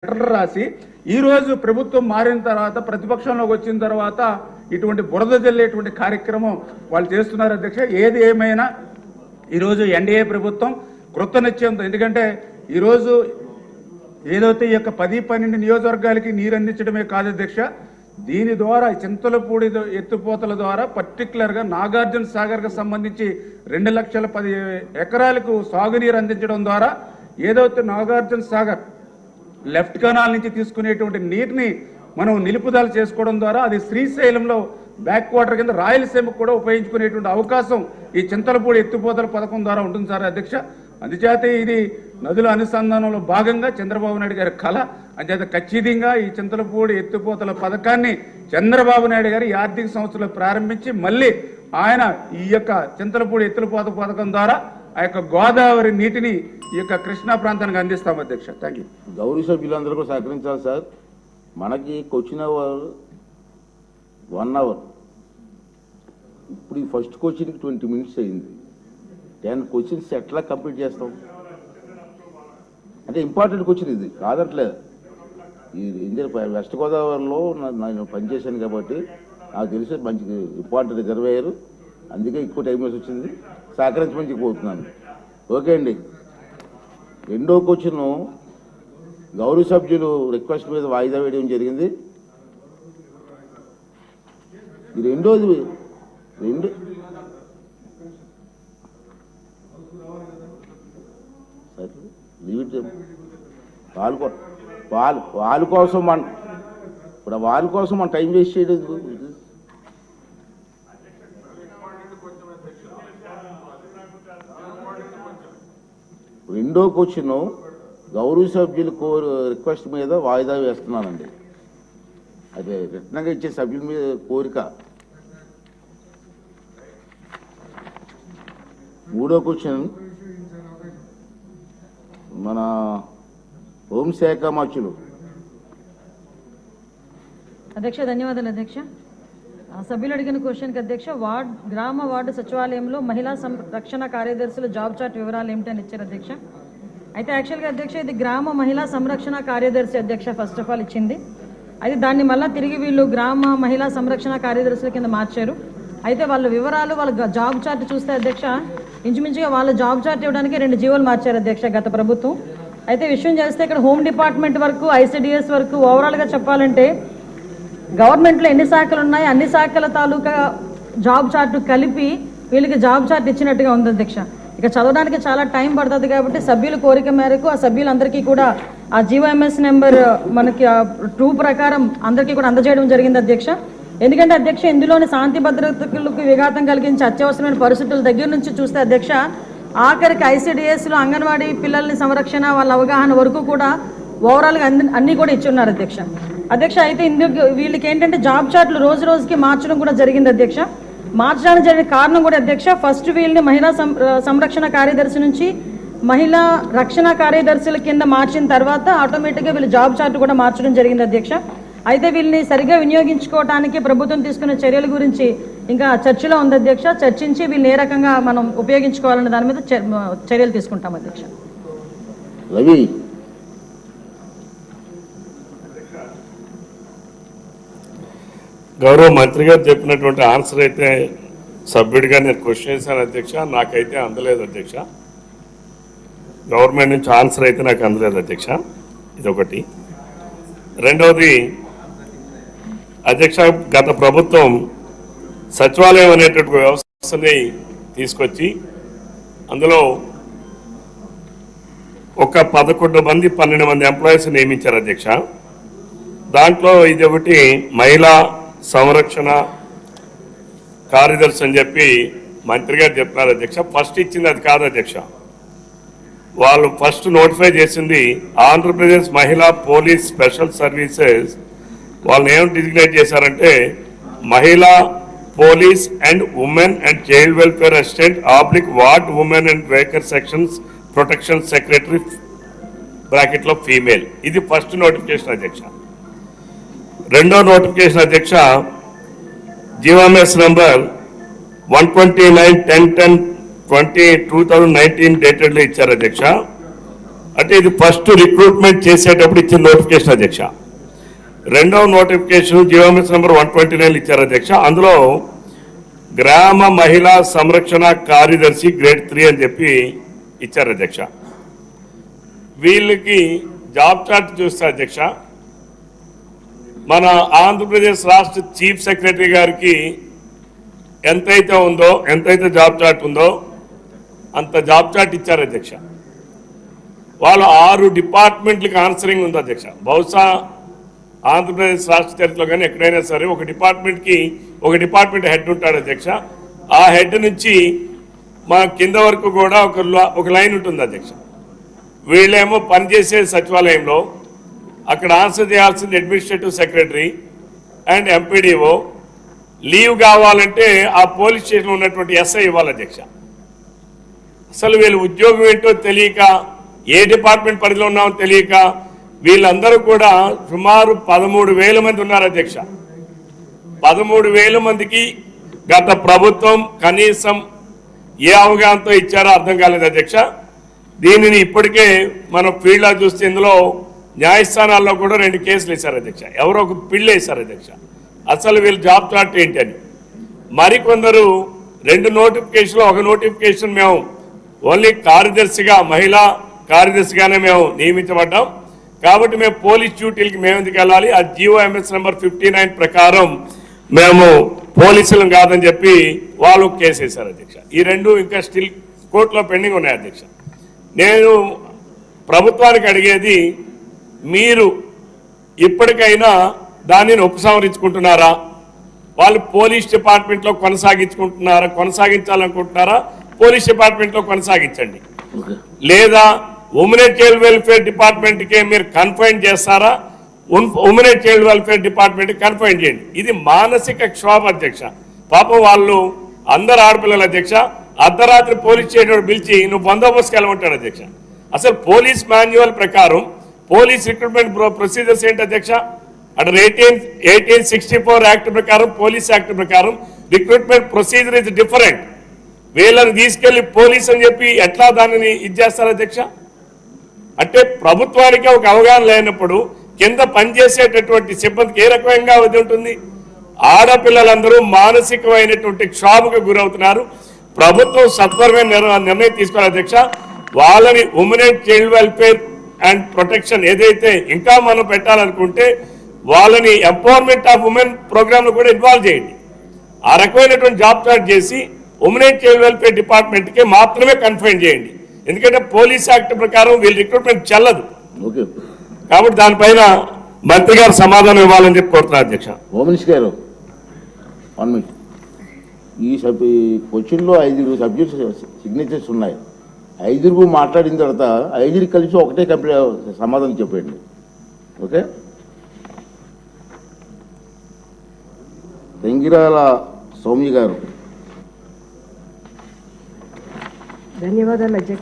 Letter రాసి ఈరోజు ప్రభుత్వం మారిన తర్వాత ప్రతిపక్షంలోకి వచ్చిన తర్వాత ఇటువంటి బురద జల్లేటువంటి కార్యక్రమం వాళ్ళు చేస్తున్నారు అధ్యక్ష. ఏది ఏమైనా ఈరోజు ఎన్డీఏ ప్రభుత్వం కృతనిశ్చయంతో, ఎందుకంటే ఈరోజు ఏదైతే ఈ యొక్క 10-12 నియోజకవర్గాలకి నీరు అందించడమే కాదు అధ్యక్ష, దీని ద్వారా చింతలపూడి ఎత్తిపోతల ద్వారా పర్టికులర్గా నాగార్జున సాగర్కి సంబంధించి 2,10,000 ఎకరాలకు సాగునీరు అందించడం ద్వారా ఏదైతే నాగార్జున సాగర్ లెఫ్ట్ కెనాల్ నుంచి తీసుకునేటువంటి నీటిని మనం నిలుపుదల చేసుకోవడం ద్వారా అది శ్రీశైలంలో బ్యాక్ వాటర్ కింద రాయలసీమకు కూడా ఉపయోగించుకునేటువంటి అవకాశం ఈ చింతలపూడి ఎత్తిపోతల పథకం ద్వారా ఉంటుంది సార్ అధ్యక్ష. అందుచేత ఇది నదుల అనుసంధానంలో భాగంగా చంద్రబాబు నాయుడు గారి కళ. అందుచేత ఖచ్చితంగా ఈ చింతలపూడి ఎత్తిపోతల పథకాన్ని చంద్రబాబు నాయుడు గారు ఈ ఆర్థిక సంవత్సరంలో ప్రారంభించి మళ్ళీ ఆయన ఈ యొక్క చింతలపూడి ఎత్తిపోత పథకం ద్వారా ఆ యొక్క గోదావరి నీటిని ఈ యొక్క కృష్ణా ప్రాంతానికి అందిస్తాం అధ్యక్ష. Thank you. గౌరవ సభ్యులందరూ కూడా సహకరించాలి సార్. మనకి క్వశ్చన్ అవర్ 1 అవర్, ఇప్పుడు ఈ ఫస్ట్ క్వశ్చన్కి 20 minutes అయింది. 10 questions ఎట్లా కంప్లీట్ చేస్తాం? అంటే ఇంపార్టెంట్ క్వశ్చన్ ఇది కాదట్లేదు. ఈ వెస్ట్ గోదావరిలో నేను పనిచేశాను కాబట్టి నాకు తెలిసి మంచి ఇంపార్టెంట్ రిజర్వేయర్, అందుకే ఎక్కువ టైం వేసి వచ్చింది. సహకరించమని చెప్పబోతున్నాను. ఓకే అండి. రెండో క్వశ్చన్ గౌరవ సభ్యులు రిక్వెస్ట్ మీద వాయిదా వేయడం జరిగింది. ఈ రెండోది వాళ్ళ కోసం మన టైం వేస్ట్ చేయడం. రెండో క్వశ్చన్ గౌరవ సభ్యుల రిక్వెస్ట్ మీద వాయిదా వేస్తున్నానండి. అదే రిటర్న్గా ఇచ్చే సభ్యుల మీద కోరిక. మూడో క్వశ్చన్ మన హోంశాఖ మంత్రులు. అధ్యక్ష ధన్యవాదాలు అధ్యక్ష. సభ్యులు అడిగిన క్వశ్చన్కి అధ్యక్ష, గ్రామ వార్డు సచివాలయంలో మహిళా సంరక్షణ కార్యదర్శుల జాబ్ చార్ట్ వివరాలు ఏమిటని ఇచ్చారు అధ్యక్ష. అయితే యాక్చువల్గా అధ్యక్ష ఇది గ్రామ మహిళా సంరక్షణ కార్యదర్శి అధ్యక్ష ఫస్ట్ ఆఫ్ ఆల్ ఇచ్చింది. అయితే దాన్ని మళ్ళీ తిరిగి వీళ్ళు గ్రామ మహిళా సంరక్షణ కార్యదర్శుల కింద మార్చారు. అయితే వాళ్ళ వివరాలు వాళ్ళ జాబ్ చార్ట్ చూస్తే అధ్యక్ష ఇంచుమించుగా వాళ్ళ జాబ్ చార్ట్ ఇవ్వడానికి 2 జీవోలు మార్చారు అధ్యక్ష గత ప్రభుత్వం. అయితే విషయం చేస్తే ఇక్కడ హోమ్ డిపార్ట్మెంట్ వరకు ఐసిడిఎస్ వరకు ఓవరాల్గా చెప్పాలంటే గవర్నమెంట్లో ఎన్ని శాఖలు ఉన్నాయి అన్ని శాఖల తాలూకా జాబ్ చార్ట్ కలిపి వీళ్ళకి జాబ్ చార్ట్ ఇచ్చినట్టుగా ఉంది అధ్యక్ష. ఇక చదవడానికి చాలా టైం పడుతుంది కాబట్టి సభ్యుల కోరిక మేరకు ఆ సభ్యులందరికీ కూడా ఆ జీవోఎంఎస్ నెంబర్ మనకి 2 ప్రకారం అందరికీ కూడా అందజేయడం జరిగింది అధ్యక్ష. ఎందుకంటే అధ్యక్ష ఇందులోని శాంతి భద్రతలకు విఘాతం కలిగించే అత్యవసరమైన పరిస్థితుల దగ్గర నుంచి చూస్తే అధ్యక్ష ఆఖరికి ఐసిడిఎస్లో అంగన్వాడీ పిల్లల్ని సంరక్షణ వాళ్ళ అవగాహన వరకు కూడా ఓవరాల్గా అన్నీ కూడా ఇచ్చున్నారు అధ్యక్ష. అయితే ఇందుకు వీళ్ళకి ఏంటంటే జాబ్ చార్ట్లు రోజు రోజుకి మార్చడం కూడా జరిగింది అధ్యక్ష. మార్చడానికి జరిగిన కారణం కూడా అధ్యక్ష ఫస్ట్ వీళ్ళని మహిళా సంరక్షణ కార్యదర్శి నుంచి మహిళా రక్షణ కార్యదర్శుల కింద మార్చిన తర్వాత ఆటోమేటిక్గా వీళ్ళు జాబ్ చార్ట్ కూడా మార్చడం జరిగింది అధ్యక్ష. అయితే వీళ్ళని సరిగ్గా వినియోగించుకోవడానికి ప్రభుత్వం తీసుకున్న చర్యల గురించి ఇంకా చర్చలో ఉంది అధ్యక్ష. చర్చించి వీళ్ళని ఏ రకంగా మనం ఉపయోగించుకోవాలన్న దాని మీద చర్యలు తీసుకుంటాం అధ్యక్ష. రవి గౌరవ మంత్రి గారు చెప్పినటువంటి ఆన్సర్ అయితే సభ్యుడిగా నేను క్వశ్చన్ చేశాను అధ్యక్ష, నాకైతే అందలేదు అధ్యక్ష. గవర్నమెంట్ నుంచి ఆన్సర్ అయితే నాకు అందలేదు అధ్యక్ష. ఇదొకటి. రెండవది అధ్యక్ష, గత ప్రభుత్వం సచివాలయం అనేటువంటి వ్యవస్థని తీసుకొచ్చి అందులో ఒక 11 మంది 12 మంది ఎంప్లాయీస్ నియమించారు అధ్యక్ష. దాంట్లో ఇది ఒకటి మహిళా సంరక్షణ కార్యదర్శి అని చెప్పి మంత్రి గారు చెప్తున్నారు అధ్యక్ష. ఫస్ట్ ఇచ్చింది అది కాదు అధ్యక్ష. వాళ్ళు ఫస్ట్ నోటిఫై చేసింది ఆంధ్రప్రదేశ్ మహిళా పోలీస్ స్పెషల్ సర్వీసెస్. వాళ్ళని ఏం డిజిగ్నేట్ చేశారంటే మహిళా police and women and child welfare assistant ward women and weaker sections protection secretary బ్రాకెట్లో ఫీమేల్. ఇది ఫస్ట్ నోటిఫికేషన్ అధ్యక్ష. రెండో నోటిఫికేషన్ అధ్యక్ష జీవోఎంఎస్ నంబర్ 129/10/2019 డేటెడ్లో ఇచ్చారు అధ్యక్ష. అంటే ఇది ఫస్ట్ రిక్రూట్మెంట్ చేసేటప్పుడు ఇచ్చిన నోటిఫికేషన్ అధ్యక్ష. రెండవ నోటిఫికేషన్ జియోఎంఎస్ నెంబర్ 129 ఇచ్చారు అధ్యక్ష. అందులో గ్రామ మహిళా సంరక్షణ కార్యదర్శి గ్రేడ్ 3 అని చెప్పి ఇచ్చారు అధ్యక్ష. వీళ్ళకి జాబ్ చార్ట్ చూస్తే అధ్యక్ష, మన ఆంధ్రప్రదేశ్ రాష్ట్ర చీఫ్ సెక్రటరీ గారికి ఎంతైతే జాబ్ చార్ట్ ఉందో అంత జాబ్ చార్ట్ ఇచ్చారు అధ్యక్ష. వాళ్ళు 6 డిపార్ట్మెంట్లకు ఆన్సరింగ్ ఉంది అధ్యక్ష. బహుశా ఆంధ్రప్రదేశ్ రాష్ట్ర చరిత్రలో కానీ ఎక్కడైనా సరే ఒక డిపార్ట్మెంట్ హెడ్ ఉంటాడు అధ్యక్ష. ఆ హెడ్ నుంచి మా కింద వరకు కూడా ఒక లైన్ ఉంటుంది అధ్యక్ష. వీళ్ళేమో పనిచేసే సచివాలయంలో అక్కడ ఆన్సర్ చేయాల్సింది administrative secretary and MPDO. Leave కావాలంటే ఆ పోలీస్ స్టేషన్లో ఉన్నటువంటి ఎస్ఐ ఇవ్వాలి అధ్యక్ష. అసలు వీళ్ళు ఉద్యోగం ఏంటో తెలియక, ఏ డిపార్ట్మెంట్ పరిధిలో ఉన్నామో తెలియక వీళ్ళందరూ కూడా సుమారు 13,000 మంది ఉన్నారు అధ్యక్ష. 13,000 మందికి గత ప్రభుత్వం కనీసం ఏ అవగాహనతో ఇచ్చారో అర్థం కాలేదు అధ్యక్ష. దీనిని ఇప్పటికే మనం ఫీల్డ్లో చూస్తే ఇందులో న్యాయస్థానాల్లో కూడా 2 కేసులు వేశారు అధ్యక్ష. ఎవరో ఒక పిల్లి వేశారు అధ్యక్ష. అసలు వీళ్ళు జాబ్ చార్ట్ ఏంటి అని. మరికొందరు 2 నోటిఫికేషన్లు, ఒక నోటిఫికేషన్ మేము ఓన్లీ కార్యదర్శిగా, మహిళా కార్యదర్శిగానే మేము నియమించబడ్డాం కాబట్టి మేము పోలీస్ డ్యూటీలకి మేము ఎందుకు వెళ్ళాలి, ఆ జియోఎంఎస్ నెంబర్ 59 ప్రకారం మేము పోలీసులం కాదని చెప్పి వాళ్ళు కేసు వేశారు అధ్యక్ష. ఈ 2 ఇంకా స్టిల్ కోర్టులో పెండింగ్ ఉన్నాయి అధ్యక్ష. నేను ప్రభుత్వానికి అడిగేది, మీరు ఇప్పటికైనా దానిని ఉపసంహరించుకుంటున్నారా? వాళ్ళు పోలీస్ డిపార్ట్మెంట్లో కొనసాగించాలనుకుంటున్నారా? పోలీస్ డిపార్ట్మెంట్లో కొనసాగించండి. లేదా ఉమెన్ అండ్ చైల్డ్ వెల్ఫేర్ డిపార్ట్మెంట్కే మీరు కన్ఫైన్ చేస్తారా? Women and child welfare department confine చేయండి. ఇది మానసిక క్షోభ అధ్యక్ష. పాపం వాళ్ళు అందరు ఆడపిల్లల అధ్యక్ష. అర్ధరాత్రి పోలీస్ స్టేషన్ పిలిచి నువ్వు బందోబస్తుకి వెళ్ళమంటాడు అధ్యక్ష. అసలు పోలీస్ మాన్యువల్ ప్రకారం పోలీస్ రిక్రూట్మెంట్ ప్రొసీజర్స్ ఏంటి అధ్యక్ష? అంటే 1864 యాక్ట్ ప్రకారం, పోలీస్ యాక్ట్ ప్రకారం రిక్రూట్మెంట్ ప్రొసీజర్ ఇస్ డిఫరెంట్. వీళ్ళని తీసుకెళ్లి పోలీస్ అని చెప్పి ఎట్లా దానిని చేస్తారు అధ్యక్ష? అంటే ప్రభుత్వానికి ఒక అవగాహన లేనప్పుడు కింద పనిచేసేటటువంటి సిబ్బందికి ఏ రకంగా అది ఉంటుంది? ఆడపిల్లలందరూ మానసికమైనటువంటి క్షోభకు గురవుతున్నారు. ప్రభుత్వం సత్వరమైన నిర్ణయం తీసుకోవాలి అధ్యక్ష. వాళ్ళని women and child welfare and protection ఏదైతే ఇంకా మనం పెట్టాలనుకుంటే వాళ్ళని ఎంపవర్మెంట్ ఆఫ్ ఉమెన్ ప్రోగ్రామ్ కూడా ఇన్వాల్వ్ చేయండి. ఆ రకమైనటువంటి జాబ్ చార్ట్ చేసి ఉమెన్ అండ్ చైల్డ్ వెల్ఫేర్ డిపార్ట్మెంట్కి మాత్రమే కన్ఫైన్ చేయండి. ఎందుకంటే పోలీస్ యాక్ట్ ప్రకారం వీళ్ళు రిక్రూట్మెంట్ చెల్లదు కాబట్టి దానిపైన మంత్రి గారు సమాధానం ఇవ్వాలని చెప్పి కోరుతున్నారు అధ్యక్ష. ఓమనిష్ గారు 1 minute. ఈ క్వశ్చన్లో 5 సబ్జెక్ట్స్ సిగ్నేచర్స్ ఉన్నాయి. 5 మాట్లాడిన తర్వాత 5 కలిసి ఒకటే సమాధానం చెప్పండి. ఓకే. తెంగిరాల సౌమ్య గారు. ధన్యవాదాలు అధ్యక్ష.